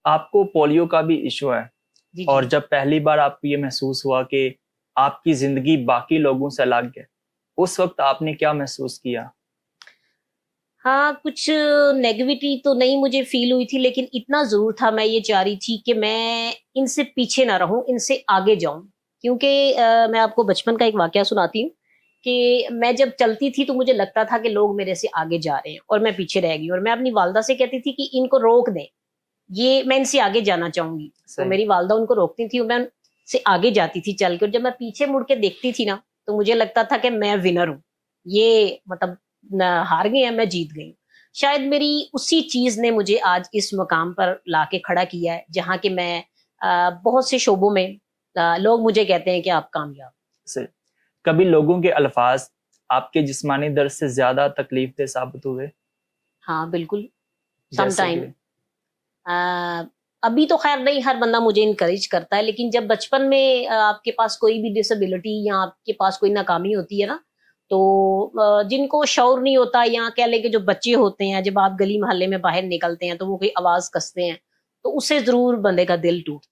آپ کو پولیو کا بھی ایشو ہے، جی اور جی. جب پہلی بار آپ کو یہ محسوس ہوا کہ آپ کی زندگی باقی لوگوں سے الگ ہے، اس وقت آپ نے کیا محسوس کیا؟ ہاں، کچھ نیگیوٹی تو نہیں مجھے فیل ہوئی تھی، لیکن اتنا ضرور تھا، میں یہ چاہ رہی تھی کہ میں ان سے پیچھے نہ رہوں، ان سے آگے جاؤں. کیونکہ میں آپ کو بچپن کا ایک واقعہ سناتی ہوں کہ میں جب چلتی تھی تو مجھے لگتا تھا کہ لوگ میرے سے آگے جا رہے ہیں اور میں پیچھے رہ گئی، اور میں اپنی والدہ سے کہتی تھی کہ ان کو روک دیں، یہ میں ان سے آگے جانا چاہوں گی. تو صحیح. میری والدہ ان کو روکتی تھی اور میں ان سے آگے جاتی تھی چل کے، اور جب میں پیچھے مڑ کے دیکھتی تھی نا تو مجھے لگتا تھا کہ میں ونر ہوں، یہ مطلب ہار گئے ہیں، میں جیت گئی ہوں. شاید میری اسی چیز نے مجھے آج اس مقام پر لا کے کھڑا کیا ہے جہاں کہ میں بہت سے شعبوں میں لوگ مجھے کہتے ہیں کہ آپ کامیاب. صحیح. کبھی لوگوں کے الفاظ آپ کے جسمانی درد سے زیادہ تکلیف دہ ثابت ہوئے؟ ہاں بالکل. سم جیسے ٹائم. کہ ابھی تو خیر نہیں، ہر بندہ مجھے انکریج کرتا ہے، لیکن جب بچپن میں آپ کے پاس کوئی بھی ڈسیبلٹی یا آپ کے پاس کوئی ناکامی ہوتی ہے نا، تو جن کو شعور نہیں ہوتا، یا کہہ لیں کہ جو بچے ہوتے ہیں، جب آپ گلی محلے میں باہر نکلتے ہیں تو وہ کوئی آواز کستے ہیں تو اس سے ضرور بندے کا دل ٹوٹتا ہے.